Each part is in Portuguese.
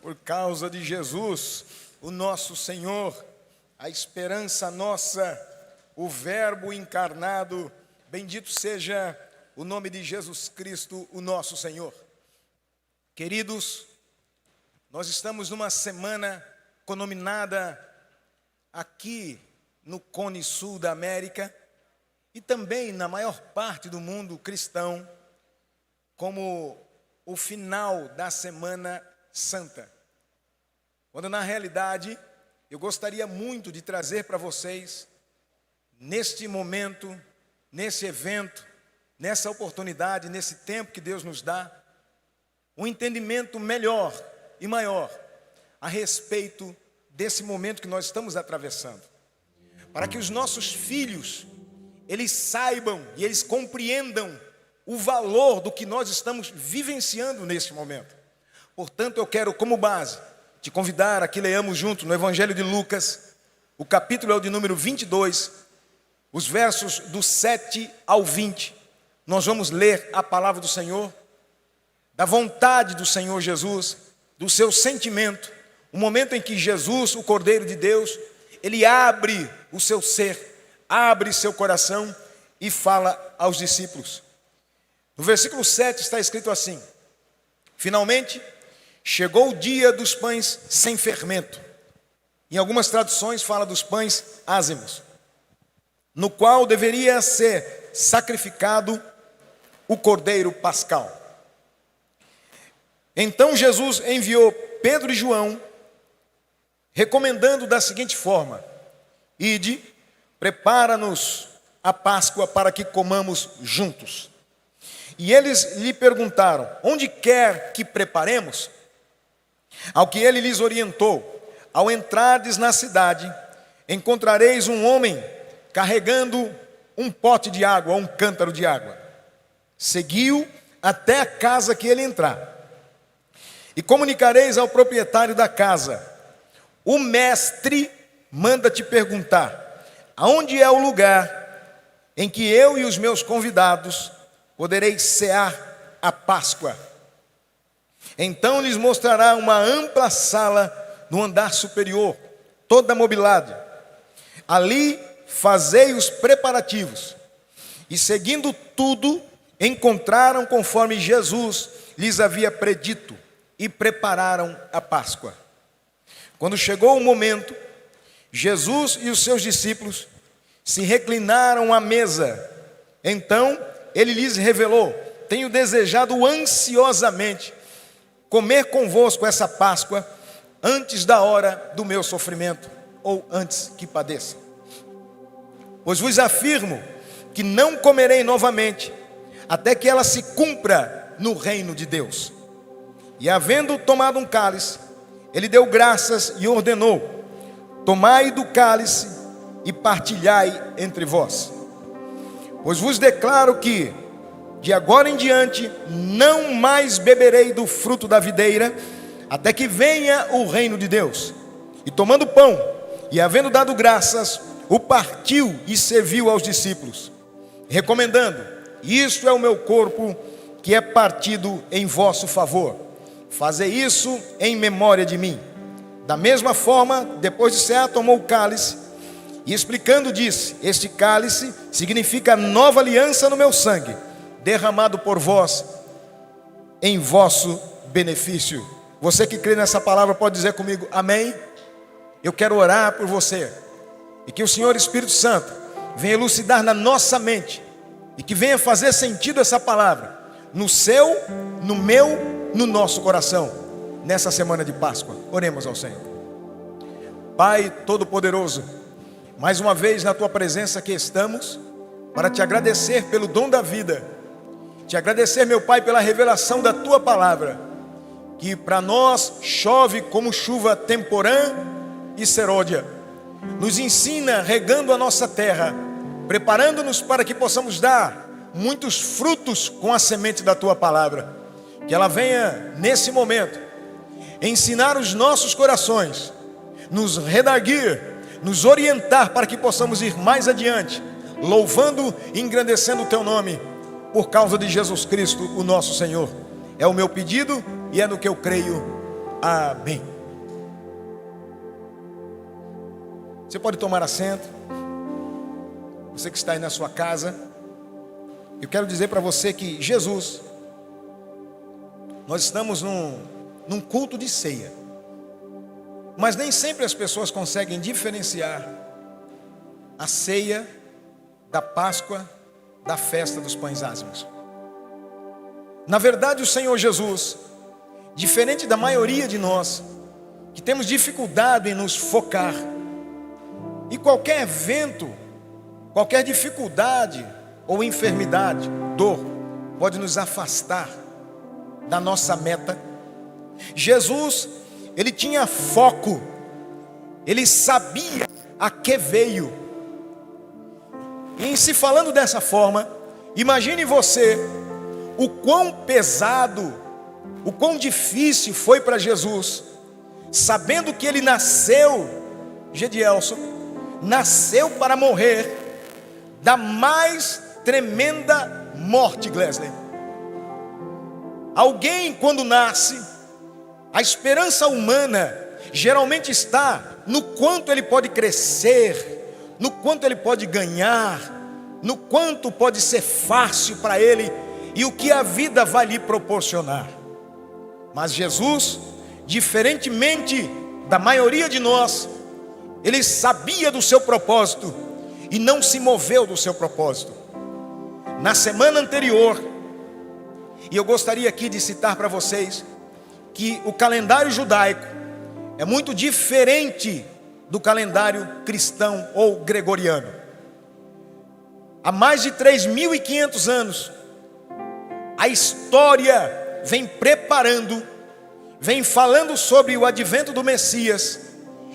por causa de Jesus, o nosso Senhor, a esperança nossa, o Verbo encarnado. Bendito seja o nome de Jesus Cristo, o nosso Senhor. Queridos, nós estamos numa semana conominada aqui no Cone Sul da América e também na maior parte do mundo cristão, como o final da Semana Santa. Quando na realidade eu gostaria muito de trazer para vocês, neste momento, nesse evento, nessa oportunidade, nesse tempo que Deus nos dá, um entendimento melhor e maior a respeito desse momento que nós estamos atravessando. Para que os nossos filhos, eles saibam e eles compreendam o valor do que nós estamos vivenciando neste momento. Portanto, eu quero como base te convidar a que leiamos junto no Evangelho de Lucas, o capítulo é o de número 22, os versos do 7 ao 20. Nós vamos ler a palavra do Senhor, da vontade do Senhor Jesus, do seu sentimento, o momento em que Jesus, o Cordeiro de Deus, ele abre o seu ser, abre seu coração e fala aos discípulos. No versículo 7 está escrito assim: finalmente, chegou o dia dos pães sem fermento. Em algumas traduções fala dos pães ázimos, no qual deveria ser sacrificado o Cordeiro Pascal. Então Jesus enviou Pedro e João, recomendando da seguinte forma: ide, prepara-nos a Páscoa para que comamos juntos. E eles lhe perguntaram: onde quer que preparemos? Ao que ele lhes orientou: ao entrardes na cidade, encontrareis um homem carregando um pote de água, ou um cântaro de água. Segui-o até a casa que ele entrar. E comunicareis ao proprietário da casa: o mestre manda te perguntar, aonde é o lugar em que eu e os meus convidados poderei cear a Páscoa? Então lhes mostrará uma ampla sala no andar superior, toda mobilada. Ali fazei os preparativos. E seguindo tudo, encontraram conforme Jesus lhes havia predito e prepararam a Páscoa. Quando chegou o momento, Jesus e os seus discípulos se reclinaram à mesa. Então ele lhes revelou: tenho desejado ansiosamente comer convosco essa Páscoa antes da hora do meu sofrimento, ou antes que padeça. Pois vos afirmo que não comerei novamente, até que ela se cumpra no reino de Deus. E havendo tomado um cálice, ele deu graças e ordenou: tomai do cálice e partilhai entre vós. Pois vos declaro que, de agora em diante, não mais beberei do fruto da videira, até que venha o reino de Deus. E tomando pão, e havendo dado graças, o partiu e serviu aos discípulos, recomendando: isto é o meu corpo, que é partido em vosso favor. Fazei isso em memória de mim. Da mesma forma, depois de cear, tomou o cálice, e explicando disse: este cálice significa nova aliança no meu sangue, derramado por vós em vosso benefício. Você que crê nessa palavra pode dizer comigo amém? Eu quero orar por você, e que o Senhor Espírito Santo venha elucidar na nossa mente, e que venha fazer sentido essa palavra no seu, no meu, no nosso coração, nessa semana de Páscoa. Oremos ao Senhor. Pai Todo-Poderoso, mais uma vez na Tua presença aqui estamos, para Te agradecer pelo dom da vida, Te agradecer, meu Pai, pela revelação da Tua palavra, que para nós chove como chuva temporã e serôdia, nos ensina regando a nossa terra, preparando-nos para que possamos dar muitos frutos com a semente da Tua palavra. Que ela venha nesse momento ensinar os nossos corações, nos redarguir, nos orientar para que possamos ir mais adiante, louvando e engrandecendo o Teu nome, por causa de Jesus Cristo, o nosso Senhor. É o meu pedido e é no que eu creio. Amém. Você pode tomar assento. Você que está aí na sua casa, eu quero dizer para você que Jesus, nós estamos num culto de ceia, mas nem sempre as pessoas conseguem diferenciar a ceia da Páscoa da festa dos pães ázimos. Na verdade, o Senhor Jesus, diferente da maioria de nós, que temos dificuldade em nos focar, e qualquer evento, qualquer dificuldade ou enfermidade, dor, pode nos afastar da nossa meta. Jesus, ele tinha foco, ele sabia a que veio. E em se falando dessa forma, imagine você o quão pesado, o quão difícil foi para Jesus, sabendo que ele nasceu, Gedielson, nasceu para morrer da mais tremenda morte, Glesley. Alguém quando nasce, a esperança humana geralmente está no quanto ele pode crescer, no quanto ele pode ganhar, no quanto pode ser fácil para ele e o que a vida vai lhe proporcionar. Mas Jesus, diferentemente da maioria de nós, ele sabia do seu propósito e não se moveu do seu propósito. Na semana anterior, e eu gostaria aqui de citar para vocês que o calendário judaico é muito diferente do calendário cristão ou gregoriano. Há mais de 3.500 anos, a história vem preparando, vem falando sobre o advento do Messias.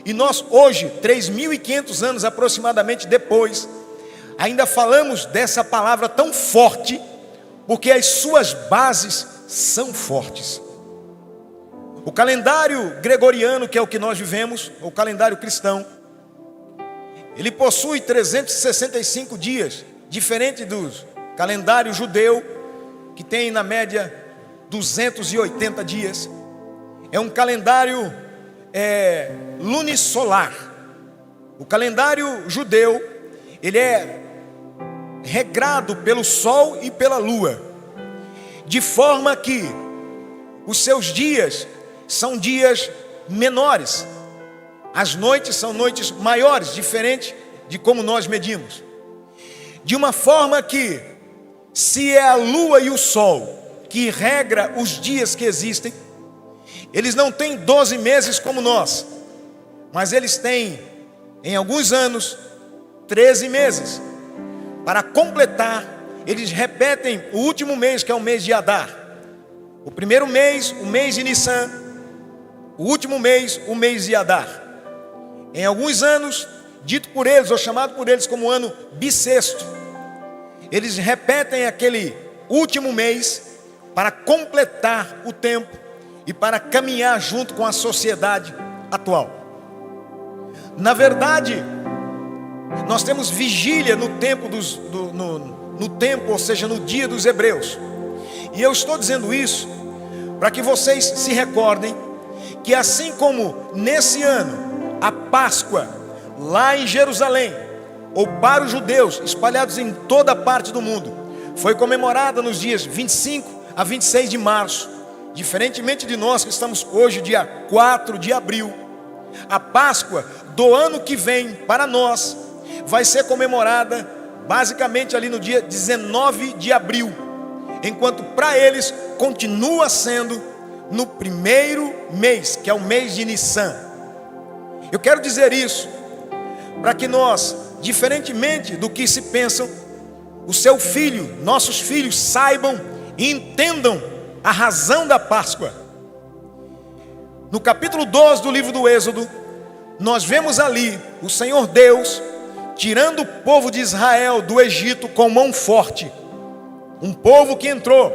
E nós hoje, 3.500 anos aproximadamente depois, ainda falamos dessa palavra tão forte, porque as suas bases são fortes. O calendário gregoriano, que é o que nós vivemos, o calendário cristão, ele possui 365 dias, diferente do calendário judeu, que tem na média 280 dias. É um calendário lunisolar. O calendário judeu, ele é regrado pelo sol e pela lua, de forma que os seus dias são dias menores, as noites são noites maiores, diferente de como nós medimos, de uma forma que, se é a lua e o sol que regra os dias que existem, eles não têm 12 meses como nós, mas eles têm, em alguns anos, 13 meses. Para completar, eles repetem o último mês, que é o mês de Adar. O primeiro mês, o mês de Nissan. O último mês, o mês de Adar. Em alguns anos, dito por eles, ou chamado por eles como ano bissexto, eles repetem aquele último mês para completar o tempo e para caminhar junto com a sociedade atual. Na verdade, nós temos vigília no tempo no tempo, ou seja, no dia dos hebreus. E eu estou dizendo isso para que vocês se recordem que, assim como nesse ano a Páscoa lá em Jerusalém, ou para os judeus espalhados em toda a parte do mundo, foi comemorada nos dias 25 a 26 de março, diferentemente de nós que estamos hoje dia 4 de abril, a Páscoa do ano que vem para nós vai ser comemorada basicamente ali no dia 19 de abril, enquanto para eles continua sendo no primeiro mês, que é o mês de Nissan. Eu quero dizer isso para que nós, diferentemente do que se pensam, o seu filho, nossos filhos saibam e entendam a razão da Páscoa. No capítulo 12 do livro do Êxodo, nós vemos ali o Senhor Deus tirando o povo de Israel do Egito com mão forte. Um povo que entrou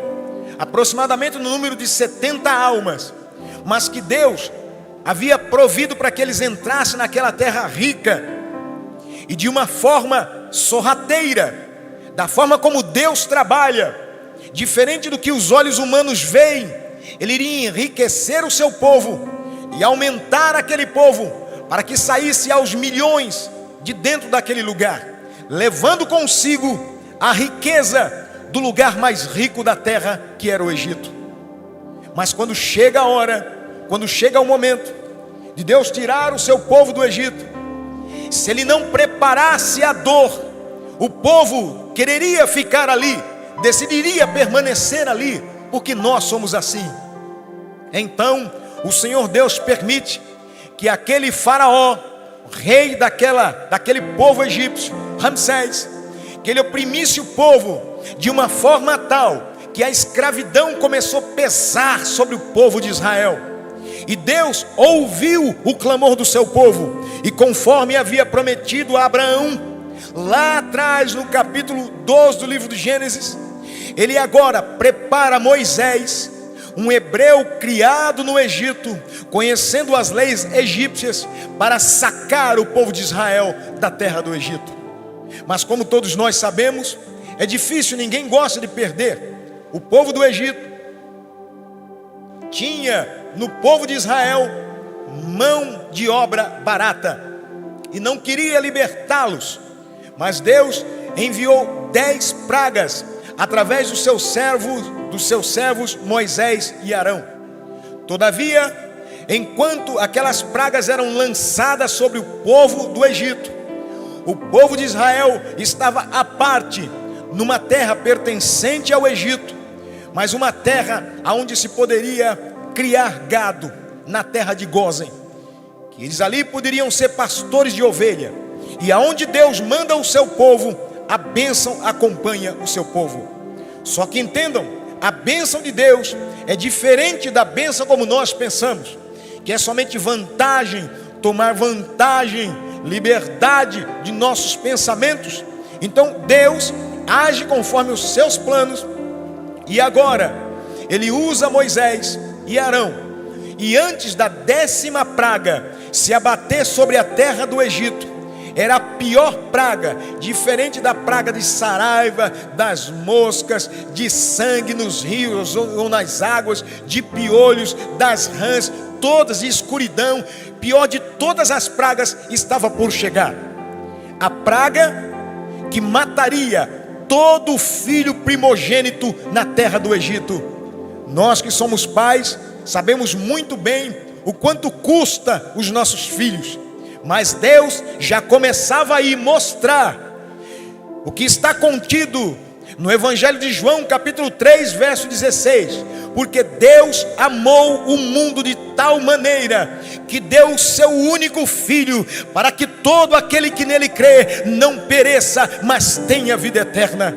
aproximadamente no número de 70 almas, mas que Deus havia provido para que eles entrassem naquela terra rica, e de uma forma sorrateira, da forma como Deus trabalha, diferente do que os olhos humanos veem. Ele iria enriquecer o seu povo e aumentar aquele povo, para que saísse aos milhões de dentro daquele lugar, levando consigo a riqueza do lugar mais rico da terra, que era o Egito. Mas quando chega a hora, quando chega o momento de Deus tirar o seu povo do Egito, se Ele não preparasse a dor, o povo quereria ficar ali, decidiria permanecer ali, porque nós somos assim. Então o Senhor Deus permite que aquele faraó, rei daquele povo egípcio, Ramsés, que ele oprimisse o povo de uma forma tal que a escravidão começou a pesar sobre o povo de Israel. E Deus ouviu o clamor do seu povo, e conforme havia prometido a Abraão, lá atrás no capítulo 12 do livro de Gênesis, Ele agora prepara Moisés, um hebreu criado no Egito, conhecendo as leis egípcias, para sacar o povo de Israel da terra do Egito. Mas como todos nós sabemos, é difícil, ninguém gosta de perder. O povo do Egito tinha no povo de Israel mão de obra barata e não queria libertá-los. Mas Deus enviou 10 pragas através dos seus servos Moisés e Arão. Todavia, enquanto aquelas pragas eram lançadas sobre o povo do Egito, o povo de Israel estava à parte, numa terra pertencente ao Egito, mas uma terra onde se poderia criar gado, na terra de Gósen, que eles ali poderiam ser pastores de ovelha, e aonde Deus manda o seu povo, a bênção acompanha o seu povo. Só que entendam, a bênção de Deus é diferente da bênção como nós pensamos, que é somente vantagem, tomar vantagem, liberdade de nossos pensamentos. Então Deus age conforme os seus planos, e agora Ele usa Moisés e Arão, e antes da 10ª praga se abater sobre a terra do Egito, era a pior praga, diferente da praga de saraiva, das moscas, de sangue nos rios ou nas águas, de piolhos, das rãs, todas de escuridão. Pior de todas as pragas estava por chegar: a praga que mataria todo filho primogênito na terra do Egito. Nós que somos pais sabemos muito bem o quanto custa os nossos filhos, mas Deus já começava a mostrar o que está contido no Evangelho de João, capítulo 3, verso 16. Porque Deus amou o mundo de tal maneira que deu o seu único Filho, para que todo aquele que nele crê não pereça, mas tenha vida eterna.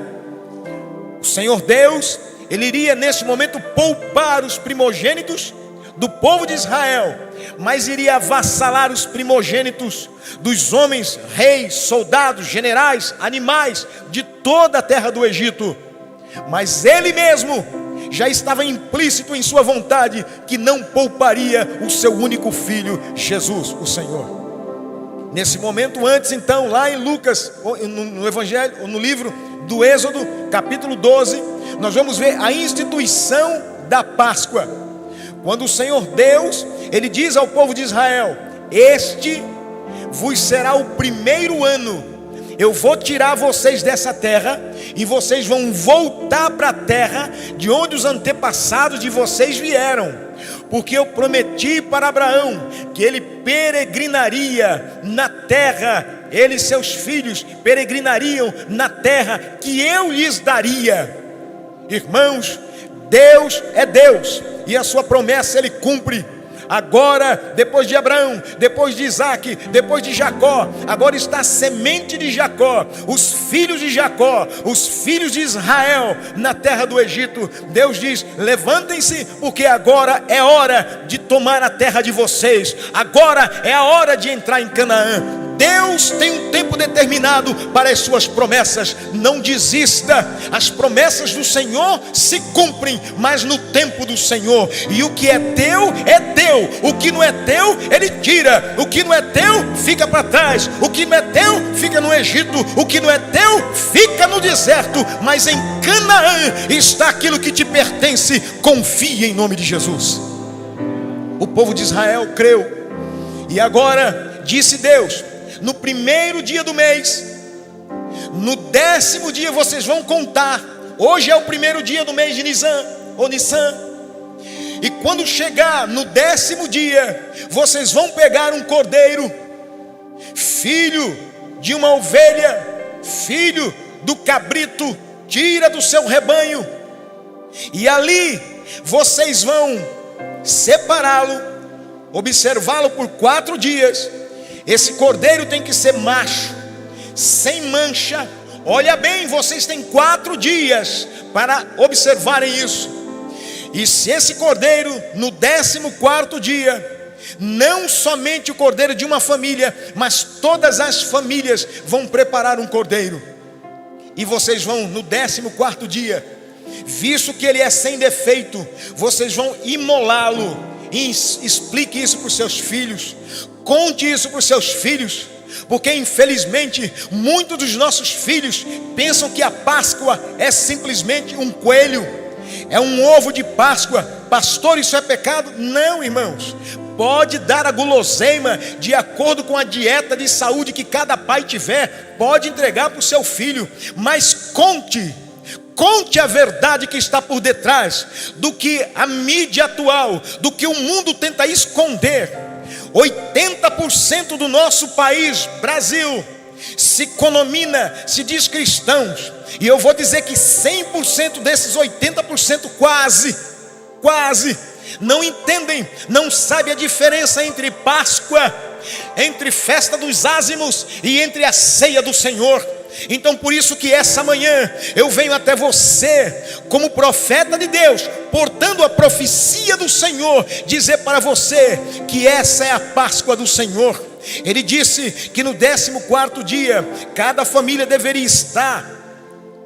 O Senhor Deus, Ele iria nesse momento poupar os primogênitos do povo de Israel, mas iria avassalar os primogênitos dos homens, reis, soldados, generais, animais de toda a terra do Egito. Mas Ele mesmo já estava implícito em sua vontade que não pouparia o seu único filho, Jesus, o Senhor. Nesse momento, antes então, lá em Lucas, no Evangelho, no livro do Êxodo, capítulo 12, nós vamos ver a instituição da Páscoa. Quando o Senhor Deus, Ele diz ao povo de Israel: este vos será o primeiro ano, eu vou tirar vocês dessa terra, e vocês vão voltar para a terra de onde os antepassados de vocês vieram, porque eu prometi para Abraão que ele peregrinaria na terra, ele e seus filhos peregrinariam na terra que eu lhes daria. Irmãos, Deus é Deus, e a sua promessa Ele cumpre. Agora, depois de Abraão, depois de Isaac, depois de Jacó, agora está a semente de Jacó, os filhos de Jacó, os filhos de Israel na terra do Egito. Deus diz: levantem-se, porque agora é hora de tomar a terra de vocês, agora é a hora de entrar em Canaã. Deus tem um tempo determinado para as suas promessas. Não desista, as promessas do Senhor se cumprem, mas no tempo do Senhor. E o que é teu, é teu. O que não é teu, Ele tira. O que não é teu, fica para trás. O que não é teu, fica no Egito. O que não é teu, fica no deserto. Mas em Canaã está aquilo que te pertence. Confia em nome de Jesus. O povo de Israel creu. E agora, disse Deus, no primeiro dia do mês, no 10º dia vocês vão contar. Hoje é o primeiro dia do mês de Nisan, ou Nissan. E quando chegar no 10º dia, vocês vão pegar um cordeiro, filho de uma ovelha, filho do cabrito, tira do seu rebanho. E ali vocês vão separá-lo, observá-lo por 4 dias. Esse cordeiro tem que ser macho, sem mancha. Olha bem, vocês têm 4 dias para observarem isso. E se esse cordeiro, no 14º dia, não somente o cordeiro de uma família, mas todas as famílias vão preparar um cordeiro. E vocês vão, no 14º dia, visto que ele é sem defeito, vocês vão imolá-lo. E explique isso para os seus filhos, conte isso para os seus filhos, porque infelizmente muitos dos nossos filhos pensam que a Páscoa é simplesmente um coelho, é um ovo de Páscoa. Pastor, isso é pecado? Não, irmãos. Pode dar a guloseima de acordo com a dieta de saúde que cada pai tiver, pode entregar para o seu filho, mas conte a verdade que está por detrás do que a mídia atual, do que o mundo tenta esconder. 80% do nosso país, Brasil, se denomina, se diz cristãos, e eu vou dizer que 100% desses 80% quase não entendem, não sabem a diferença entre Páscoa, entre festa dos ázimos e entre a ceia do Senhor. Então por isso que essa manhã eu venho até você como profeta de Deus, portando a profecia do Senhor, dizer para você que essa é a Páscoa do Senhor. Ele disse que no 14º dia cada família deveria estar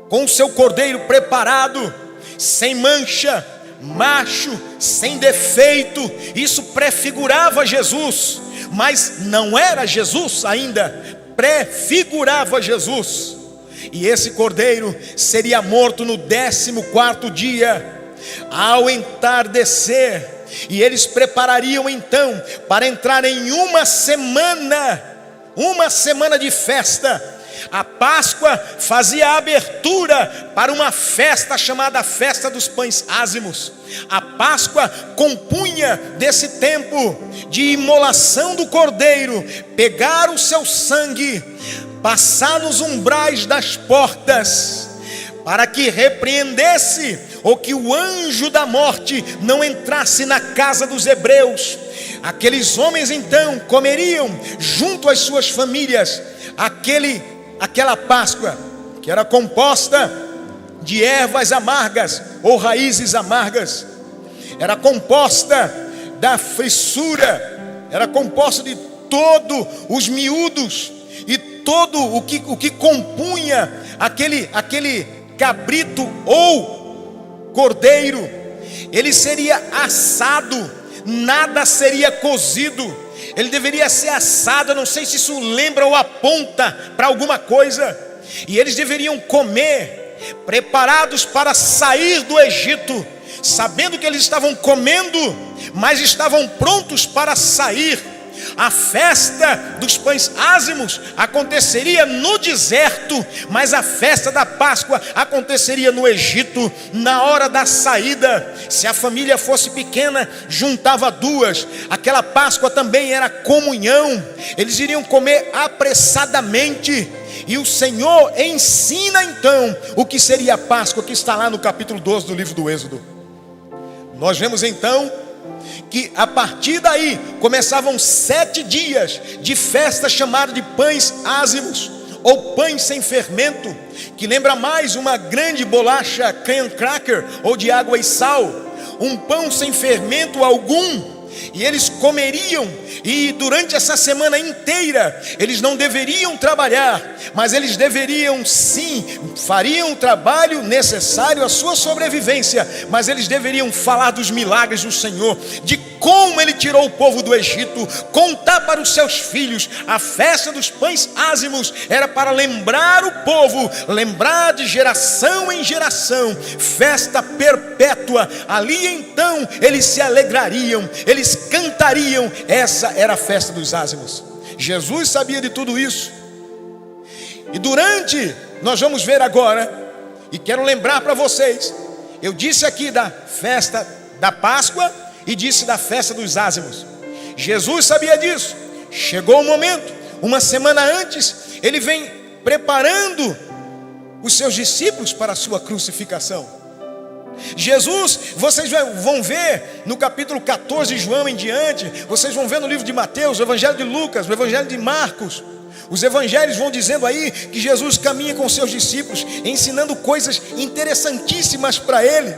com o seu cordeiro preparado, sem mancha, macho, sem defeito. Isso prefigurava Jesus, mas não era Jesus ainda, prefigurava Jesus. E esse cordeiro seria morto no 14º dia, ao entardecer. E eles preparariam então para entrar em uma semana de festa. A Páscoa fazia a abertura para uma festa chamada Festa dos Pães Ázimos. A Páscoa compunha desse tempo de imolação do cordeiro, pegar o seu sangue, passar nos umbrais das portas, para que repreendesse, ou que o anjo da morte não entrasse na casa dos hebreus. Aqueles homens então comeriam junto às suas famílias aquela Páscoa, que era composta de ervas amargas ou raízes amargas, era composta da frissura, era composta de todos os miúdos e todo o que compunha aquele cabrito ou cordeiro. Ele seria assado, nada seria cozido. Ele deveria ser assado. Eu não sei se isso lembra ou aponta para alguma coisa. E eles deveriam comer, preparados para sair do Egito, sabendo que eles estavam comendo, mas estavam prontos para sair. A festa dos pães ázimos aconteceria no deserto, mas a festa da Páscoa aconteceria no Egito, na hora da saída. Se a família fosse pequena, juntava 2. Aquela Páscoa também era comunhão. Eles iriam comer apressadamente. E o Senhor ensina então o que seria a Páscoa, que está lá no capítulo 12 do livro do Êxodo. Nós vemos então que a partir daí começavam 7 dias de festa chamada de pães ázimos, ou pães sem fermento, que lembra mais uma grande bolacha crayon cracker, ou de água e sal, um pão sem fermento algum. E eles comeriam, e durante essa semana inteira eles não deveriam trabalhar, mas eles deveriam sim, fariam o trabalho necessário à sua sobrevivência, mas eles deveriam falar dos milagres do Senhor, de como ele tirou o povo do Egito, contar para os seus filhos. A festa dos pães ázimos era para lembrar o povo, lembrar de geração em geração, festa perpétua. Ali então eles se alegrariam, eles cantariam. Essa era a festa dos ázimos. Jesus sabia de tudo isso. E nós vamos ver agora, e quero lembrar para vocês, eu disse aqui da festa da Páscoa e disse da festa dos ázimos. Jesus sabia disso. Chegou o momento, uma semana antes, ele vem preparando os seus discípulos para a sua crucificação. Jesus, vocês vão ver no capítulo 14 de João em diante, vocês vão ver no livro de Mateus, o evangelho de Lucas, o evangelho de Marcos. Os evangelhos vão dizendo aí que Jesus caminha com seus discípulos, ensinando coisas interessantíssimas para ele,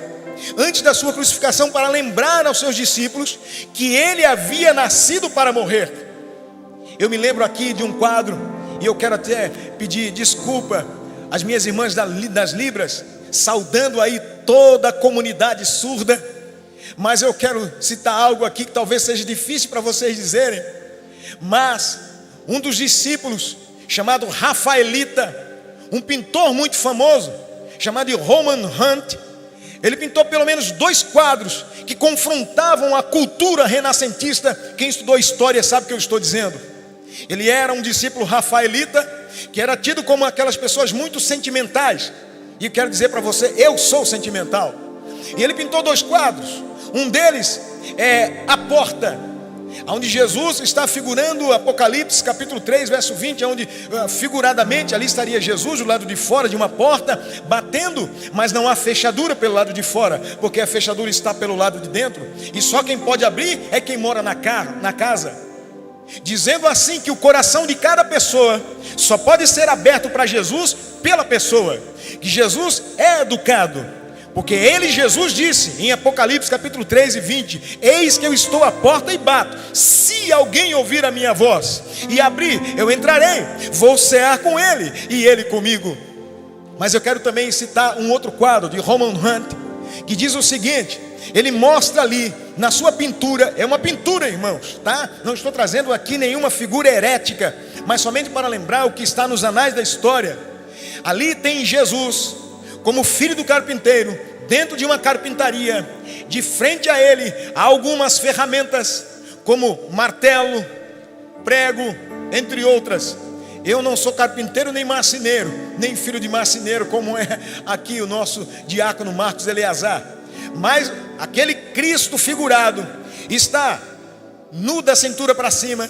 antes da sua crucificação, para lembrar aos seus discípulos que ele havia nascido para morrer. Eu me lembro aqui de um quadro, e eu quero até pedir desculpa às minhas irmãs das Libras, saudando aí toda a comunidade surda, mas eu quero citar algo aqui que talvez seja difícil para vocês dizerem, mas um dos discípulos, chamado Rafaelita, um pintor muito famoso, chamado Roman Hunt, ele pintou pelo menos 2 quadros que confrontavam a cultura renascentista. Quem estudou história sabe o que eu estou dizendo. Ele era um discípulo rafaelita, que era tido como aquelas pessoas muito sentimentais. E eu quero dizer para você, eu sou sentimental. E ele pintou 2 quadros. Um deles é a porta, onde Jesus está figurando Apocalipse capítulo 3, verso 20, onde figuradamente ali estaria Jesus do lado de fora de uma porta, batendo, mas não há fechadura pelo lado de fora, porque a fechadura está pelo lado de dentro, e só quem pode abrir é quem mora na casa, dizendo assim que o coração de cada pessoa só pode ser aberto para Jesus pela pessoa, que Jesus é educado. Porque ele, Jesus, disse em Apocalipse capítulo 3 e 20: eis que eu estou à porta e bato. Se alguém ouvir a minha voz e abrir, eu entrarei, vou cear com ele e ele comigo. Mas eu quero também citar um outro quadro de Roman Hunt, que diz o seguinte: ele mostra ali na sua pintura, é uma pintura, irmãos, tá? Não estou trazendo aqui nenhuma figura herética, mas somente para lembrar o que está nos anais da história. Ali tem Jesus como filho do carpinteiro, dentro de uma carpintaria. De frente a ele há algumas ferramentas, como martelo, prego, entre outras. Eu não sou carpinteiro nem marceneiro, nem filho de marceneiro, como é aqui o nosso diácono Marcos Eleazar. Mas aquele Cristo figurado está nu da cintura para cima,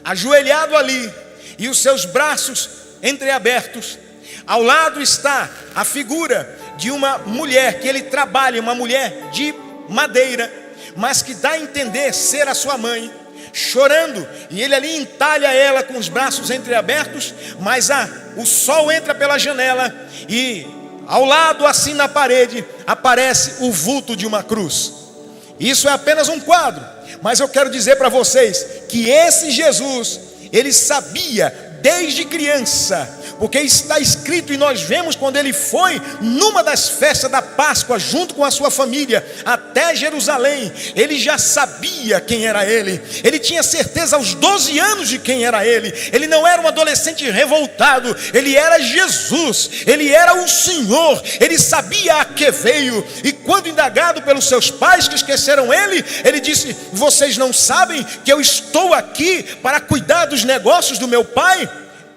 ajoelhado ali, e os seus braços entreabertos. Ao lado está a figura de uma mulher que ele trabalha, uma mulher de madeira, mas que dá a entender ser a sua mãe, chorando, e ele ali entalha ela com os braços entreabertos, mas o sol entra pela janela, e ao lado, assim na parede, aparece o vulto de uma cruz. Isso é apenas um quadro, mas eu quero dizer para vocês que esse Jesus, ele sabia desde criança, porque está escrito, e nós vemos quando ele foi numa das festas da Páscoa, junto com a sua família, até Jerusalém, ele já sabia quem era ele. Ele tinha certeza aos 12 anos de quem era ele. Ele não era um adolescente revoltado, ele era Jesus, ele era o Senhor, ele sabia a que veio. E quando indagado pelos seus pais que esqueceram ele, ele disse: vocês não sabem que eu estou aqui para cuidar dos negócios do meu pai?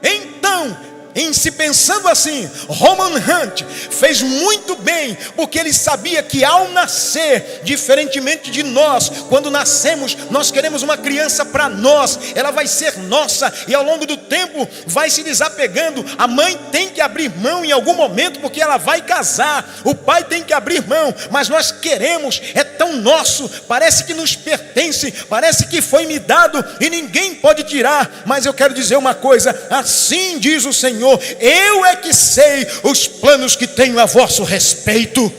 Então, em se pensando assim, Roman Hunt fez muito bem, porque ele sabia que ao nascer, diferentemente de nós, quando nascemos, nós queremos uma criança para nós, ela vai ser nossa, e ao longo do tempo vai se desapegando. A mãe tem que abrir mão em algum momento, porque ela vai casar, o pai tem que abrir mão, mas nós queremos, é tão nosso, parece que nos pertence, parece que foi me dado e ninguém pode tirar. Mas eu quero dizer uma coisa: assim diz o Senhor: eu é que sei os planos que tenho a vosso respeito.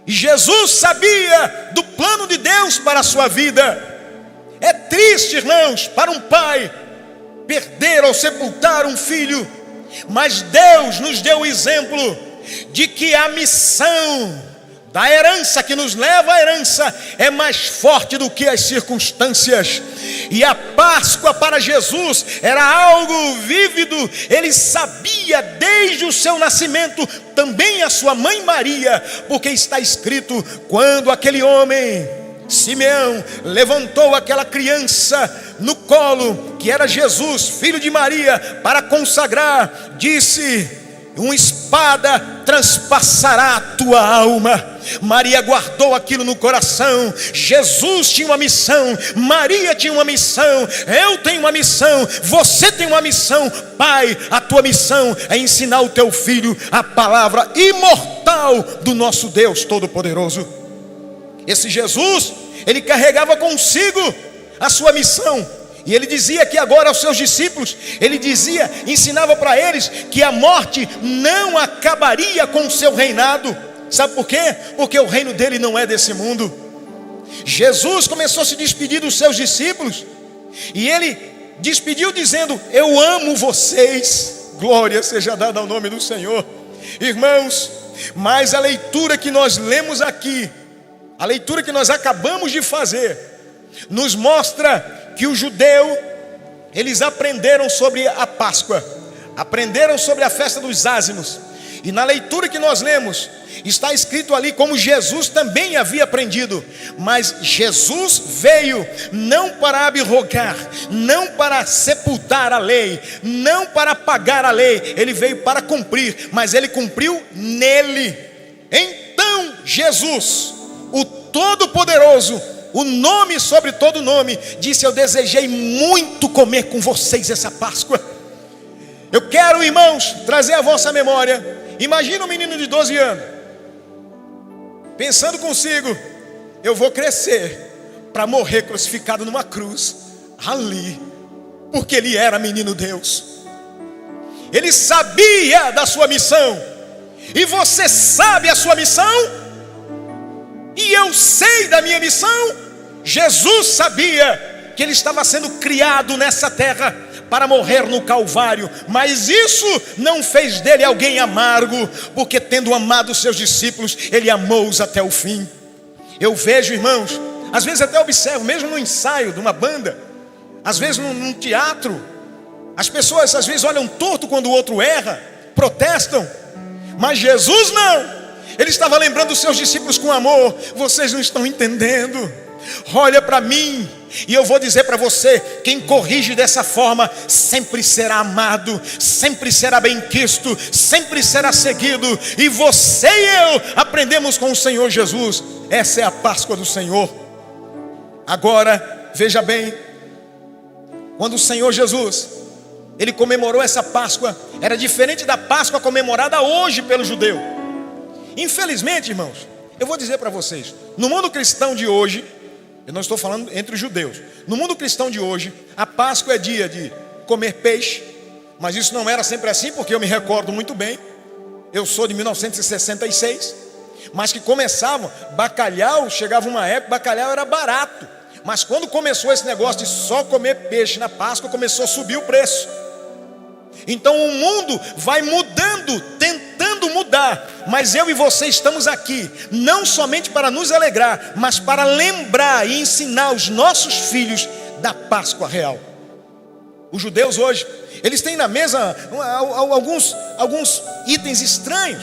E Jesus sabia do plano de Deus para a sua vida. É triste, irmãos, para um pai perder ou sepultar um filho, mas Deus nos deu o exemplo de que a missão da herança que nos leva à herança, é mais forte do que as circunstâncias. E a Páscoa para Jesus era algo vívido. Ele sabia desde o seu nascimento, também a sua mãe Maria, porque está escrito: quando aquele homem, Simeão, levantou aquela criança no colo, que era Jesus, filho de Maria, para consagrar, disse: uma espada transpassará a tua alma. Maria guardou aquilo no coração. Jesus tinha uma missão, Maria tinha uma missão, eu tenho uma missão, você tem uma missão. Pai, a tua missão é ensinar o teu filho a palavra imortal do nosso Deus Todo-Poderoso. Esse Jesus, ele carregava consigo a sua missão. E ele dizia que agora aos seus discípulos, ele dizia, ensinava para eles que a morte não acabaria com o seu reinado. Sabe por quê? Porque o reino dele não é desse mundo. Jesus começou a se despedir dos seus discípulos, e ele despediu dizendo: eu amo vocês. Glória seja dada ao nome do Senhor. Irmãos, mas a leitura que nós lemos aqui, a leitura que nós acabamos de fazer, nos mostra que o judeu, eles aprenderam sobre a Páscoa, aprenderam sobre a festa dos ázimos. E na leitura que nós lemos, está escrito ali como Jesus também havia aprendido. Mas Jesus veio não para abrogar, não para sepultar a lei, não para apagar a lei. Ele veio para cumprir, mas ele cumpriu nele. Então Jesus, o Todo-Poderoso, o nome sobre todo nome, disse: eu desejei muito comer com vocês essa Páscoa. Eu quero, irmãos, trazer à vossa memória. Imagina um menino de 12 anos pensando consigo: eu vou crescer para morrer crucificado numa cruz ali, porque ele era menino Deus. Ele sabia da sua missão. E você sabe a sua missão? E eu sei da minha missão. Jesus sabia que ele estava sendo criado nessa terra para morrer no Calvário, mas isso não fez dele alguém amargo, porque tendo amado os seus discípulos, ele amou-os até o fim. Eu vejo, irmãos, às vezes até observo, mesmo no ensaio de uma banda, às vezes num teatro, as pessoas às vezes olham torto quando o outro erra, protestam, mas Jesus não. Ele estava lembrando os seus discípulos com amor. Vocês não estão entendendo. Olha para mim, e eu vou dizer para você: quem corrige dessa forma sempre será amado, sempre será benquisto, sempre será seguido. E você e eu aprendemos com o Senhor Jesus. Essa é a Páscoa do Senhor. Agora, veja bem, quando o Senhor Jesus, ele comemorou essa Páscoa, era diferente da Páscoa comemorada hoje pelo judeu. Infelizmente, irmãos, eu vou dizer para vocês, no mundo cristão de hoje, eu não estou falando entre os judeus, no mundo cristão de hoje, a Páscoa é dia de comer peixe. Mas isso não era sempre assim, porque eu me recordo muito bem, eu sou de 1966, mas que começavam, bacalhau, chegava uma época, bacalhau era barato. Mas quando começou esse negócio de só comer peixe na Páscoa, começou a subir o preço. Então o mundo vai mudando, tentando mudar. Mas eu e você estamos aqui, não somente para nos alegrar, mas para lembrar e ensinar os nossos filhos da Páscoa real. Os judeus hoje, eles têm na mesa alguns itens estranhos.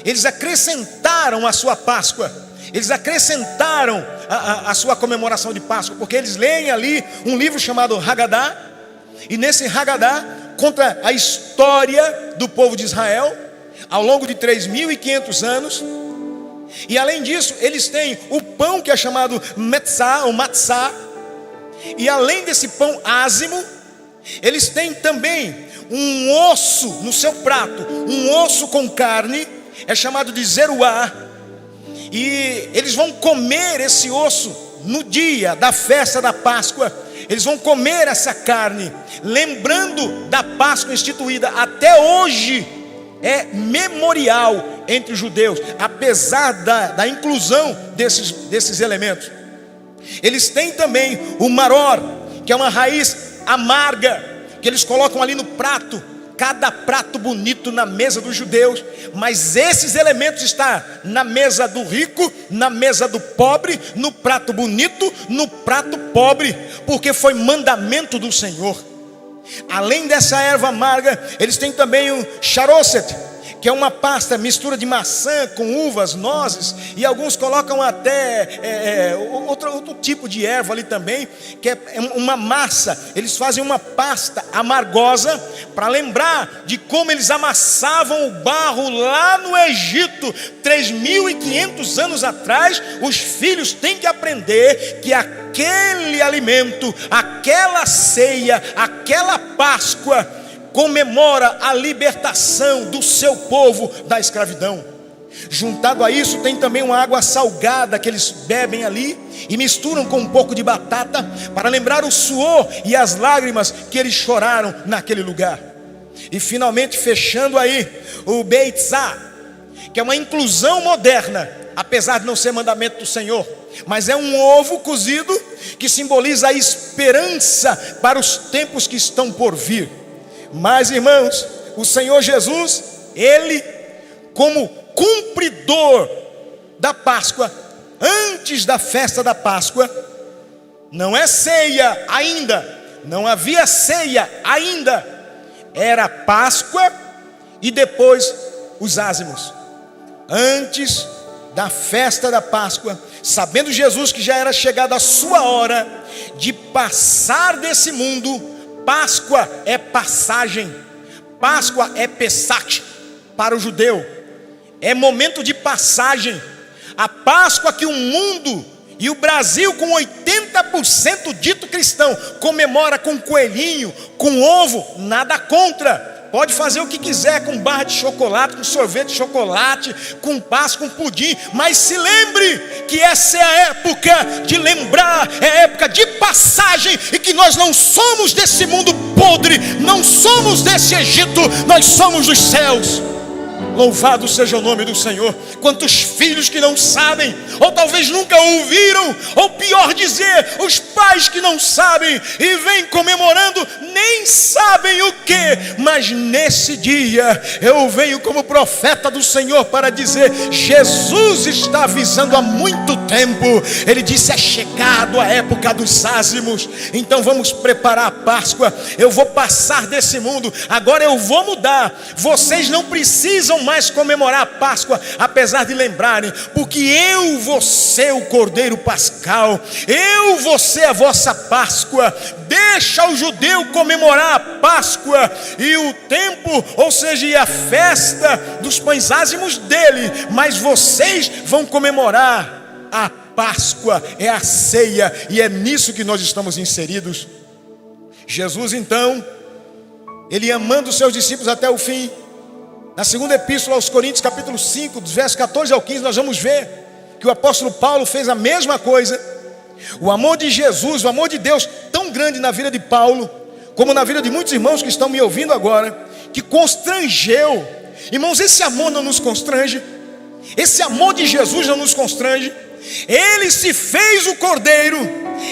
Eles acrescentaram a sua Páscoa, eles acrescentaram a sua comemoração de Páscoa, porque eles leem ali um livro chamado Hagadá. E nesse Hagadá conta a história do povo de Israel ao longo de 3.500 anos. E além disso, eles têm o pão que é chamado metzá ou matzá. E além desse pão ázimo, eles têm também um osso no seu prato, um osso com carne, é chamado de zeruá. E eles vão comer esse osso no dia da festa da Páscoa. Eles vão comer essa carne, lembrando da Páscoa instituída. Até hoje é memorial entre os judeus, apesar da inclusão desses elementos. Eles têm também o maror, que é uma raiz amarga, que eles colocam ali no prato cada prato bonito na mesa dos judeus, mas esses elementos estão na mesa do rico, na mesa do pobre, no prato bonito, no prato pobre, porque foi mandamento do Senhor. Além dessa erva amarga, eles têm também o charoset, que é uma pasta, mistura de maçã com uvas, nozes, e alguns colocam até outro tipo de erva ali também, que é uma massa. Eles fazem uma pasta amargosa para lembrar de como eles amassavam o barro lá no Egito 3.500 anos atrás. Os filhos têm que aprender que aquele alimento, aquela ceia, aquela Páscoa comemora a libertação do seu povo da escravidão. Juntado a isso, tem também uma água salgada que eles bebem ali e misturam com um pouco de batata para lembrar o suor e as lágrimas que eles choraram naquele lugar. E finalmente, fechando aí, o Beitzá, que é uma inclusão moderna, apesar de não ser mandamento do Senhor, mas é um ovo cozido que simboliza a esperança para os tempos que estão por vir. Mas, irmãos, o Senhor Jesus, Ele, como cumpridor da Páscoa, antes da festa da Páscoa, não é ceia ainda, não havia ceia ainda, era Páscoa e depois os ázimos. Antes da festa da Páscoa, sabendo Jesus que já era chegada a sua hora de passar desse mundo. Páscoa é passagem, Páscoa é Pesach para o judeu, é momento de passagem. A Páscoa que o mundo e o Brasil, com 80% dito cristão, comemora com coelhinho, com ovo, nada contra. Pode fazer o que quiser com barra de chocolate, com sorvete de chocolate, com Páscoa, com pudim, mas se lembre que essa é a época de lembrar, é a época de passagem, e que nós não somos desse mundo podre, não somos desse Egito, nós somos dos céus. Louvado seja o nome do Senhor. Quantos filhos que não sabem, ou talvez nunca ouviram, ou pior dizer, os pais que não sabem e vêm comemorando, nem sabem o que, mas nesse dia eu venho como profeta do Senhor para dizer: Jesus está avisando há muito tempo. Ele disse: é chegado a época dos ázimos, então vamos preparar a Páscoa. Eu vou passar desse mundo, agora eu vou mudar. Vocês não precisam mais comemorar a Páscoa, apesar de lembrarem, porque eu vou ser o Cordeiro Pascal, eu vou ser a vossa Páscoa. Deixa o judeu comemorar a Páscoa e o tempo, ou seja, a festa dos pães ázimos dele, mas vocês vão comemorar a Páscoa, é a ceia, e é nisso que nós estamos inseridos. Jesus então, ele amando os seus discípulos até o fim, na segunda epístola aos Coríntios, capítulo 5, dos versos 14 ao 15, nós vamos ver que o apóstolo Paulo fez a mesma coisa. O amor de Jesus, o amor de Deus, tão grande na vida de Paulo, como na vida de muitos irmãos que estão me ouvindo agora, que constrangeu. Irmãos, esse amor não nos constrange? Esse amor de Jesus não nos constrange? Ele se fez o Cordeiro,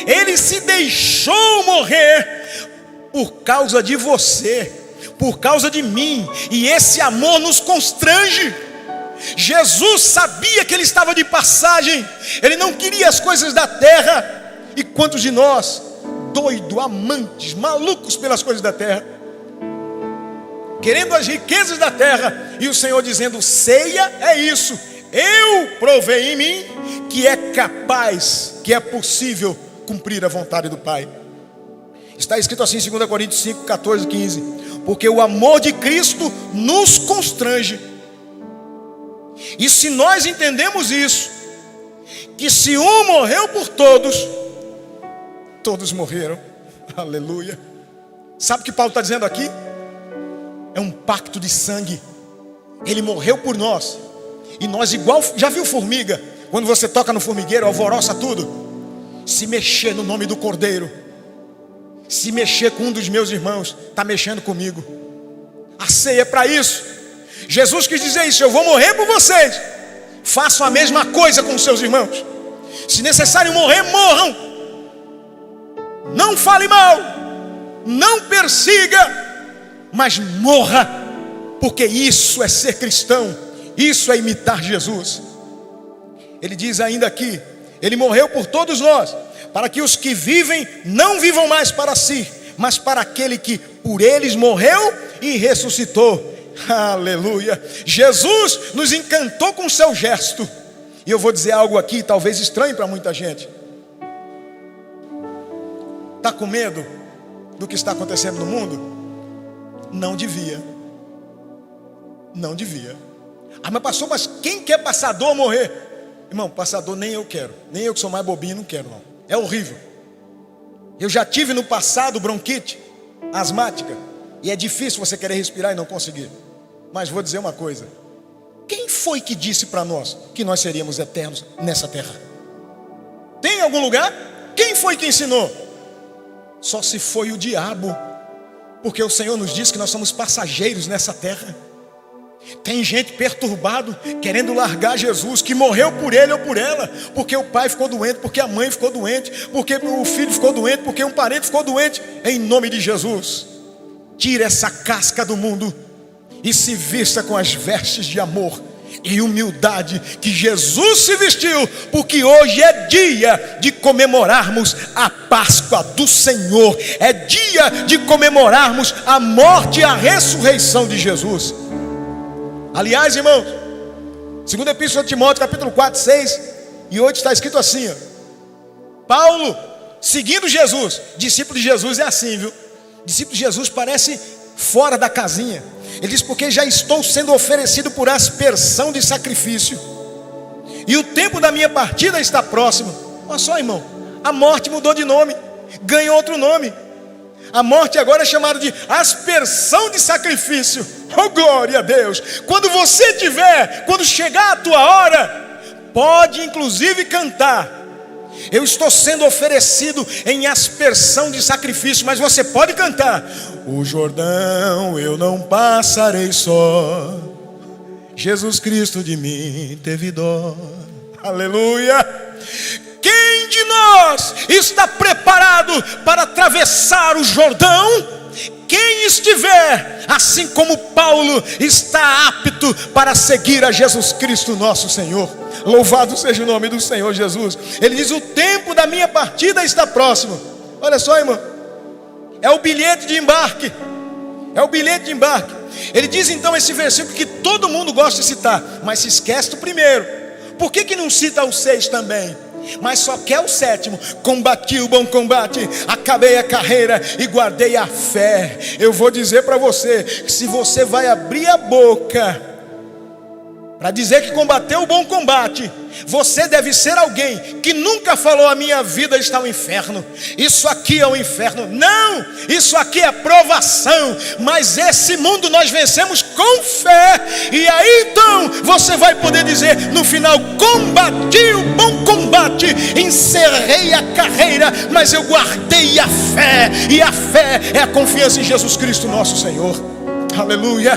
ele se deixou morrer por causa de você, por causa de mim, e esse amor nos constrange. Jesus sabia que ele estava de passagem, ele não queria as coisas da terra. E quantos de nós, doidos, amantes, malucos pelas coisas da terra, querendo as riquezas da terra, e o Senhor dizendo: ceia é isso, eu provei em mim que é capaz, que é possível cumprir a vontade do Pai. Está escrito assim em 2 Coríntios 5, 14 e 15: porque o amor de Cristo nos constrange. E se nós entendemos isso, que se um morreu por todos, todos morreram. Aleluia. Sabe o que Paulo está dizendo aqui? É um pacto de sangue. Ele morreu por nós, e nós igual, já viu formiga? Quando você toca no formigueiro, alvoroça tudo. Se mexer no nome do Cordeiro, se mexer com um dos meus irmãos, está mexendo comigo. A ceia é para isso. Jesus quis dizer isso: eu vou morrer por vocês, façam a mesma coisa com os seus irmãos. Se necessário morrer, morram. Não fale mal, não persiga, mas morra, porque isso é ser cristão, isso é imitar Jesus. Ele diz ainda aqui: ele morreu por todos nós, para que os que vivem não vivam mais para si, mas para aquele que por eles morreu e ressuscitou. Aleluia! Jesus nos encantou com o seu gesto. E eu vou dizer algo aqui, talvez estranho para muita gente. Está com medo do que está acontecendo no mundo? Não devia. Não devia. Ah, mas pastor, mas quem quer passador morrer? Irmão, passador nem eu quero. Nem eu que sou mais bobinho não quero, não. É horrível. Eu já tive no passado bronquite asmática, e é difícil você querer respirar e não conseguir. Mas vou dizer uma coisa: quem foi que disse para nós que nós seríamos eternos nessa terra? Tem em algum lugar? Quem foi que ensinou? Só se foi o diabo, porque o Senhor nos diz que nós somos passageiros nessa terra. Tem gente perturbado, querendo largar Jesus, que morreu por ele ou por ela, porque o pai ficou doente, porque a mãe ficou doente, porque o filho ficou doente, porque um parente ficou doente. Em nome de Jesus, tire essa casca do mundo e se vista com as vestes de amor e humildade que Jesus se vestiu, porque hoje é dia de comemorarmos a Páscoa do Senhor, é dia de comemorarmos a morte e a ressurreição de Jesus. Aliás, irmãos, 2 Epístola de Timóteo, capítulo 4, 6 e 8, está escrito assim, ó: Paulo, seguindo Jesus. Discípulo de Jesus é assim, viu? Discípulo de Jesus parece fora da casinha. Ele diz: porque já estou sendo oferecido por aspersão de sacrifício, e o tempo da minha partida está próximo. Olha só, irmão, a morte mudou de nome, ganhou outro nome. A morte agora é chamada de aspersão de sacrifício. Oh, glória a Deus! Quando chegar a tua hora, pode inclusive cantar: eu estou sendo oferecido em aspersão de sacrifício. Mas você pode cantar: o Jordão eu não passarei só, Jesus Cristo de mim teve dó. Aleluia! Quem de nós está preparado para atravessar o Jordão? Quem estiver, assim como Paulo, está apto para seguir a Jesus Cristo nosso Senhor. Louvado seja o nome do Senhor Jesus. Ele diz: o tempo da minha partida está próximo. Olha só, irmão, é o bilhete de embarque. É o bilhete de embarque. Ele diz então esse versículo que todo mundo gosta de citar, mas se esquece do primeiro. Por que não cita o 6 também? Mas só quer o 7: combati o bom combate, acabei a carreira e guardei a fé. Eu vou dizer para você que se você vai abrir a boca para dizer que combateu o bom combate, você deve ser alguém que nunca falou: a minha vida está no inferno, isso aqui é o inferno. Não, isso aqui é provação, mas esse mundo nós vencemos com fé. E aí então você vai poder dizer no final: combati o bom combate, encerrei a carreira, mas eu guardei a fé. E a fé é a confiança em Jesus Cristo nosso Senhor. Aleluia!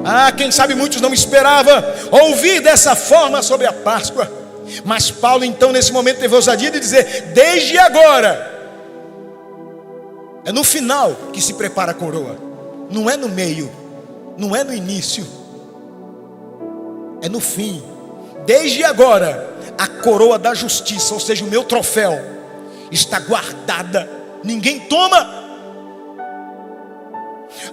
Ah, quem sabe muitos não esperavam ouvir dessa forma sobre a Páscoa. Mas Paulo então nesse momento teve a ousadia de dizer: desde agora. É no final que se prepara a coroa, não é no meio, não é no início, é no fim. Desde agora a coroa da justiça, ou seja, o meu troféu, está guardada, ninguém toma,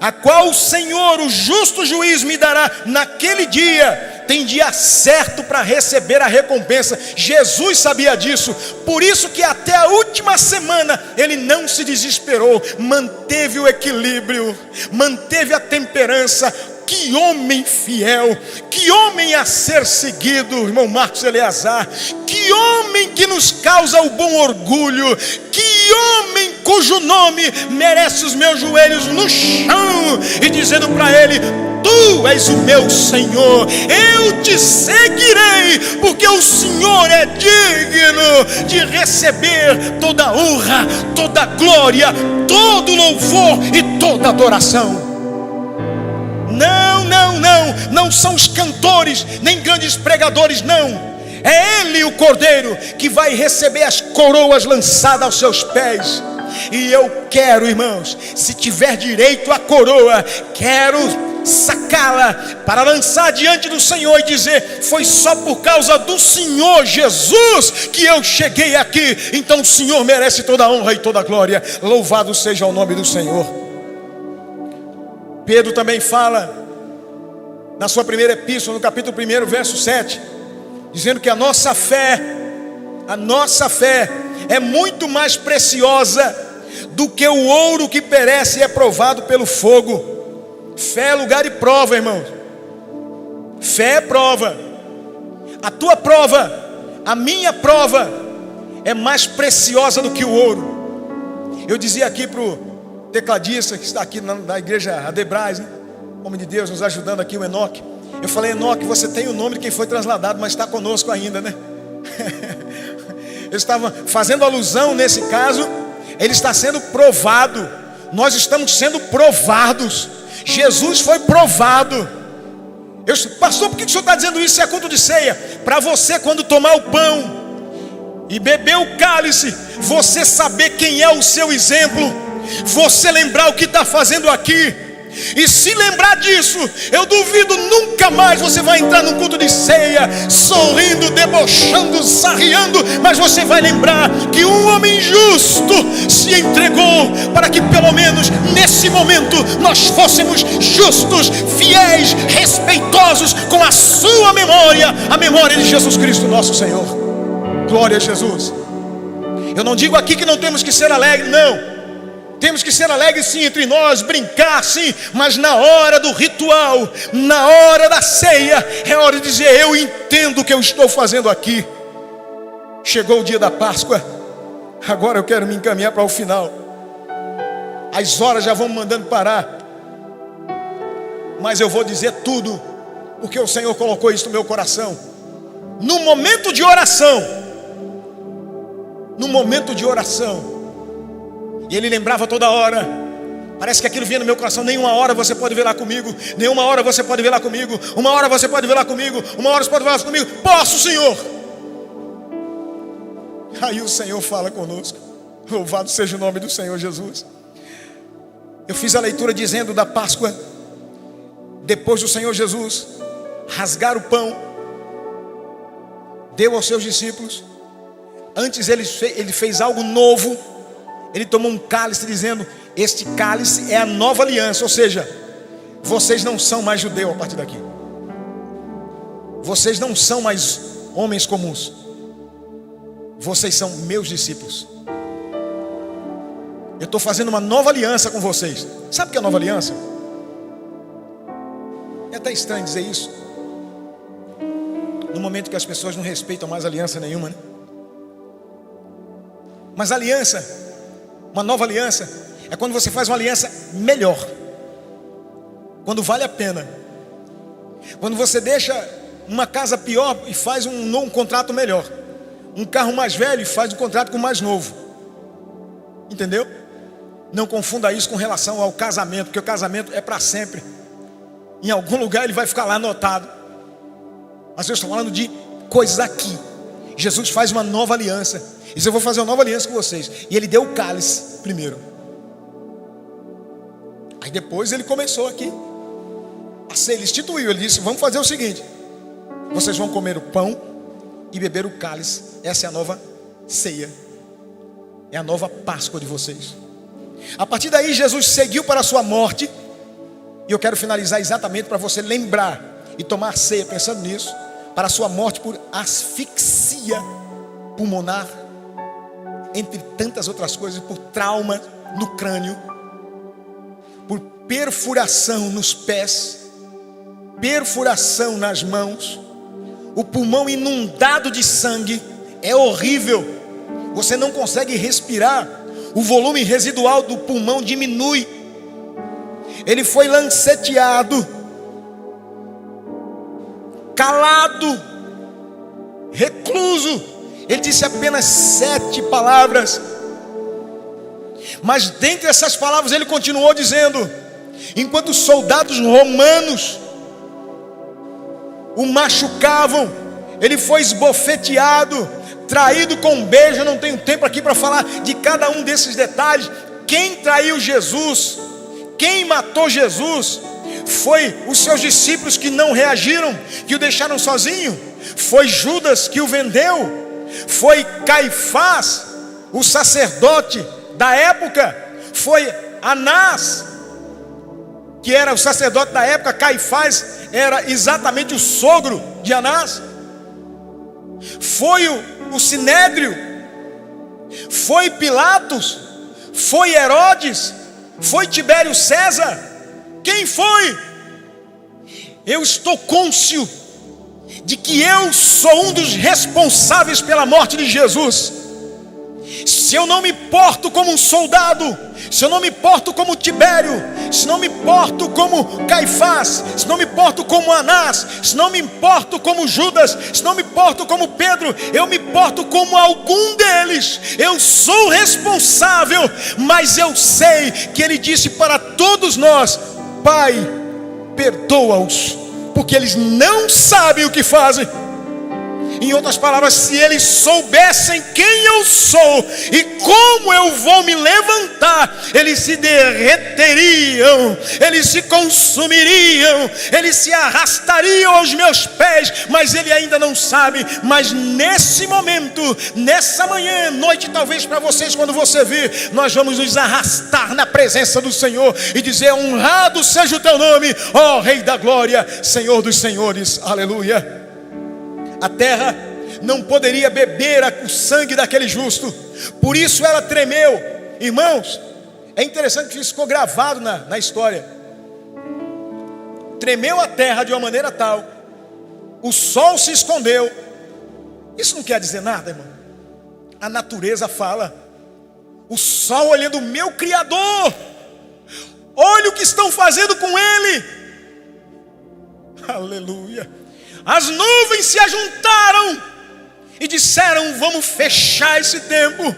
a qual o Senhor, o justo juiz, me dará naquele dia. Tem dia certo para receber a recompensa. Jesus sabia disso, por isso que até a última semana ele não se desesperou, manteve o equilíbrio, manteve a temperança. Que homem fiel, que homem a ser seguido, irmão Marcos Eleazar. Que homem que nos causa o bom orgulho. Que homem cujo nome merece os meus joelhos no chão e dizendo para ele: tu és o meu Senhor, eu te seguirei, porque o Senhor é digno de receber toda honra, toda glória, todo louvor e toda adoração. Não são os cantores, nem grandes pregadores, não. É Ele, o Cordeiro, que vai receber as coroas lançadas aos seus pés. E eu quero, irmãos, se tiver direito à coroa, quero sacá-la para lançar diante do Senhor e dizer: foi só por causa do Senhor Jesus que eu cheguei aqui. Então o Senhor merece toda a honra e toda a glória. Louvado seja o nome do Senhor. Pedro também fala na sua primeira epístola, no capítulo 1, verso 7, dizendo que a nossa fé é muito mais preciosa do que o ouro que perece e é provado pelo fogo. Fé é lugar de prova, irmão. Fé é prova. A tua prova, a minha prova, é mais preciosa do que o ouro. Eu dizia aqui para o tecladista que está aqui na igreja Adebrais, né? Homem de Deus, nos ajudando aqui, o Enoque. Eu falei: Enoque, você tem o nome de quem foi trasladado, mas está conosco ainda, né? Eu estava fazendo alusão nesse caso. Ele está sendo provado. Nós estamos sendo provados. Jesus foi provado. Pastor, por que o senhor está dizendo isso? É culto de ceia. Para você, quando tomar o pão e beber o cálice, você saber quem é o seu exemplo, você lembrar o que está fazendo aqui. E se lembrar disso, eu duvido nunca mais você vai entrar num culto de ceia sorrindo, debochando, sarriando. Mas você vai lembrar que um homem justo se entregou para que pelo menos nesse momento nós fôssemos justos, fiéis, respeitosos com a sua memória, a memória de Jesus Cristo nosso Senhor. Glória a Jesus. Eu não digo aqui que não temos que ser alegres, não. Temos que ser alegres sim entre nós, brincar sim, mas na hora do ritual, na hora da ceia, é hora de dizer: eu entendo o que eu estou fazendo aqui. Chegou o dia da Páscoa, agora eu quero me encaminhar para o final. As horas já vão me mandando parar, mas eu vou dizer tudo, porque o Senhor colocou isso no meu coração. No momento de oração, e ele lembrava toda hora. Parece que aquilo vinha no meu coração: nenhuma hora você pode ver lá comigo, nenhuma hora você pode ver lá comigo, uma hora você pode ver lá comigo, uma hora você pode ver lá comigo. Posso, Senhor? Aí o Senhor fala conosco. Louvado seja o nome do Senhor Jesus. Eu fiz a leitura dizendo da Páscoa. Depois do Senhor Jesus rasgar o pão, deu aos seus discípulos. Antes ele fez algo novo. Ele tomou um cálice dizendo: este cálice é a nova aliança. Ou seja, vocês não são mais judeus a partir daqui. Vocês não são mais homens comuns. Vocês são meus discípulos. Eu estou fazendo uma nova aliança com vocês. Sabe o que é nova aliança? É até estranho dizer isso, no momento que as pessoas não respeitam mais aliança nenhuma, né? Mas aliança, uma nova aliança, é quando você faz uma aliança melhor, quando vale a pena, quando você deixa uma casa pior e faz um contrato melhor, um carro mais velho e faz um contrato com o mais novo. Entendeu? Não confunda isso com relação ao casamento, porque o casamento é para sempre. Em algum lugar ele vai ficar lá anotado. Mas eu estou falando de coisas aqui. Jesus faz uma nova aliança. Ele diz: eu vou fazer uma nova aliança com vocês. E ele deu o cálice primeiro. Aí depois ele começou aqui a ser, ele instituiu. Ele disse: vamos fazer o seguinte: vocês vão comer o pão e beber o cálice. Essa é a nova ceia. É a nova Páscoa de vocês. A partir daí Jesus seguiu para a sua morte. E eu quero finalizar exatamente para você lembrar e tomar ceia pensando nisso. Para a sua morte por asfixia pulmonar, entre tantas outras coisas, por trauma no crânio, por perfuração nos pés, perfuração nas mãos, o pulmão inundado de sangue. É horrível, você não consegue respirar, o volume residual do pulmão diminui. Ele foi lanceteado, calado, recluso. Ele disse apenas 7 palavras, mas dentre essas palavras ele continuou dizendo, enquanto os soldados romanos o machucavam, ele foi esbofeteado, traído com um beijo. Eu não tenho tempo aqui para falar de cada um desses detalhes. Quem traiu Jesus, quem matou Jesus, foi os seus discípulos que não reagiram, que o deixaram sozinho. Foi Judas que o vendeu. Foi Caifás, o sacerdote da época. Foi Anás, que era o sacerdote da época. Caifás era exatamente o sogro de Anás. Foi o Sinédrio. Foi Pilatos. Foi Herodes. Foi Tibério César. Quem foi? Eu estou cônscio de que eu sou um dos responsáveis pela morte de Jesus. Se eu não me porto como um soldado, se eu não me porto como Tibério, se não me porto como Caifás, se não me porto como Anás, se não me porto como Judas, se não me porto como Pedro, eu me porto como algum deles. Eu sou responsável, mas eu sei que Ele disse para todos nós: Pai, perdoa-os, porque eles não sabem o que fazem. Em outras palavras, se eles soubessem quem eu sou e como eu vou me levantar, eles se derreteriam, eles se consumiriam, eles se arrastariam aos meus pés, mas ele ainda não sabe. Mas nesse momento, nessa manhã, noite talvez para vocês, quando você vir, nós vamos nos arrastar na presença do Senhor e dizer: honrado seja o teu nome, ó Rei da glória, Senhor dos senhores, aleluia. A terra não poderia beber o sangue daquele justo, por isso ela tremeu. Irmãos, é interessante que isso ficou gravado na história. Tremeu a terra de uma maneira tal, o sol se escondeu. Isso não quer dizer nada, irmão. A natureza fala: o sol olhando o meu Criador, olha o que estão fazendo com ele. Aleluia. As nuvens se ajuntaram e disseram: vamos fechar esse tempo.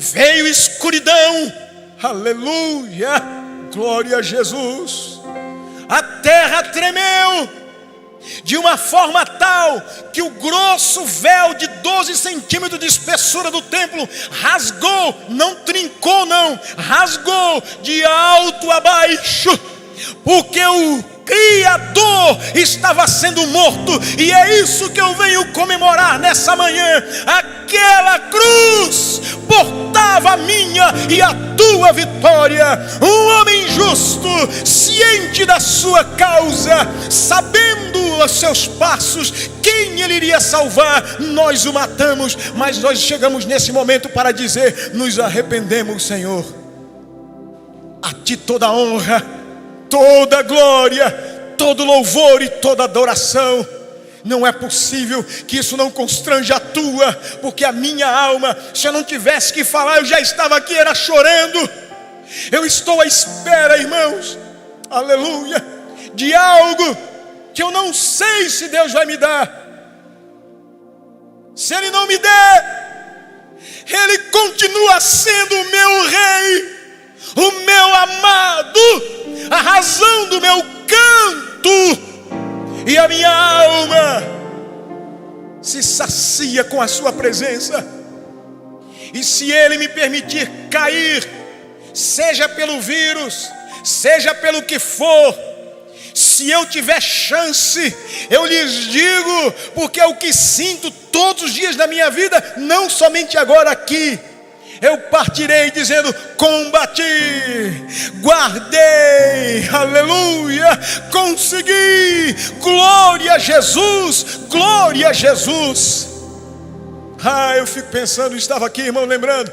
Veio escuridão, aleluia, glória a Jesus. A terra tremeu de uma forma tal que o grosso véu de 12 centímetros de espessura do templo rasgou, não trincou não, rasgou de alto a baixo, porque o Criador estava sendo morto. E é isso que eu venho comemorar nessa manhã. Aquela cruz portava a minha e a tua vitória. Um homem justo, ciente da sua causa, sabendo os seus passos, quem ele iria salvar. Nós o matamos, mas nós chegamos nesse momento para dizer: nos arrependemos, Senhor. A ti toda honra, toda glória, todo louvor e toda adoração. Não é possível que isso não constranja a tua, porque a minha alma, se eu não tivesse que falar, eu já estava aqui, era chorando. Eu estou à espera, irmãos, aleluia, de algo que eu não sei se Deus vai me dar. Se Ele não me der, Ele continua sendo o meu Rei, o meu amado, a razão do meu canto, e a minha alma se sacia com a sua presença. E se Ele me permitir cair, seja pelo vírus, seja pelo que for, se eu tiver chance, eu lhes digo, porque é o que sinto todos os dias da minha vida, não somente agora aqui, eu partirei dizendo: combati, guardei, aleluia, consegui, glória a Jesus, glória a Jesus. Eu fico pensando, estava aqui, irmão, lembrando,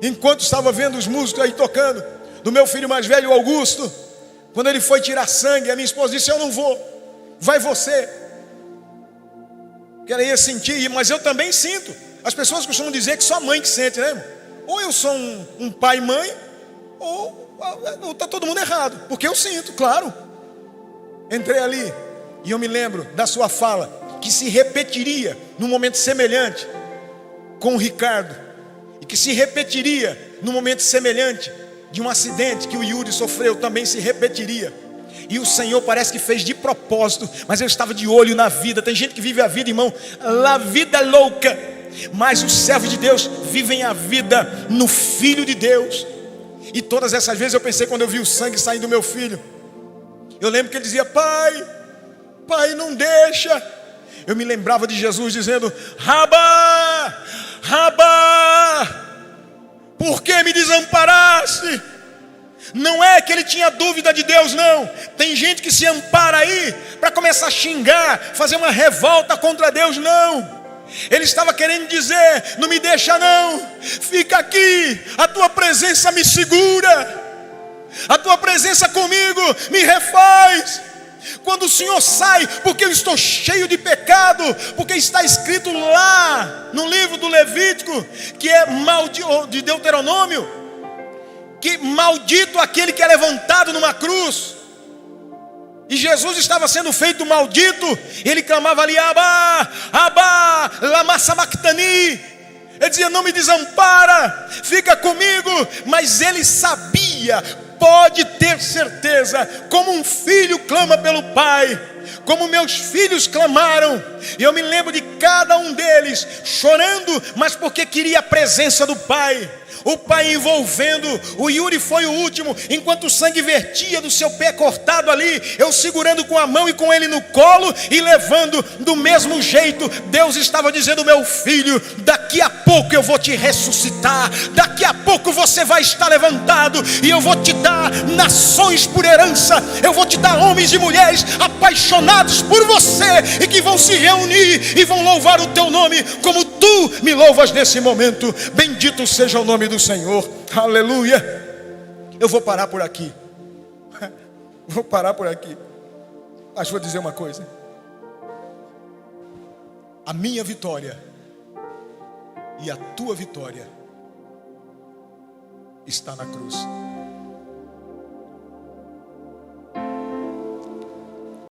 enquanto estava vendo os músicos aí tocando, do meu filho mais velho, Augusto, quando ele foi tirar sangue, a minha esposa disse: eu não vou, vai você. Que ela ia sentir, mas eu também sinto. As pessoas costumam dizer que só a mãe que sente, né, irmão? Ou eu sou um pai e mãe, ou está todo mundo errado, porque eu sinto, claro. Entrei ali e eu me lembro da sua fala, que se repetiria num momento semelhante com o Ricardo, e que se repetiria num momento semelhante de um acidente que o Yuri sofreu, também se repetiria. E o Senhor parece que fez de propósito, mas eu estava de olho na vida. Tem gente que vive a vida, irmão, a vida louca, Mas os servos de Deus vivem a vida no Filho de Deus. E todas essas vezes eu pensei, quando eu vi o sangue saindo do meu filho, eu lembro que ele dizia: pai, pai, não deixa. Eu me lembrava de Jesus dizendo: Rabá, Rabá, por que me desamparaste? Não é que ele tinha dúvida de Deus, não. Tem gente que se ampara aí para começar a xingar, fazer uma revolta contra Deus, não. Ele estava querendo dizer: não me deixa não, fica aqui, a tua presença me segura, a tua presença comigo me refaz. Quando o Senhor sai, porque eu estou cheio de pecado, porque está escrito lá no livro do Levítico, que é de Deuteronômio, que maldito aquele que é levantado numa cruz. E Jesus estava sendo feito maldito. Ele clamava ali: Abá, Abá, lama sabachthani. Ele dizia: não me desampara, fica comigo. Mas ele sabia, pode ter certeza, como um filho clama pelo pai, como meus filhos clamaram. E eu me lembro de cada um deles chorando, mas porque queria a presença do pai. O pai envolvendo. O Yuri foi o último. Enquanto o sangue vertia do seu pé cortado ali, eu segurando com a mão e com ele no colo e levando do mesmo jeito. Deus estava dizendo: meu filho, daqui a pouco eu vou te ressuscitar. Daqui a pouco você vai estar levantado. E eu vou te dar nações por herança. Eu vou te dar homens e mulheres apaixonados por você, e que vão se reunir e vão louvar o teu nome, como tu me louvas nesse momento. Bendito seja o nome do Senhor, aleluia. Eu vou parar por aqui. Vou parar por aqui. Mas vou dizer uma coisa: a minha vitória e a tua vitória está na cruz.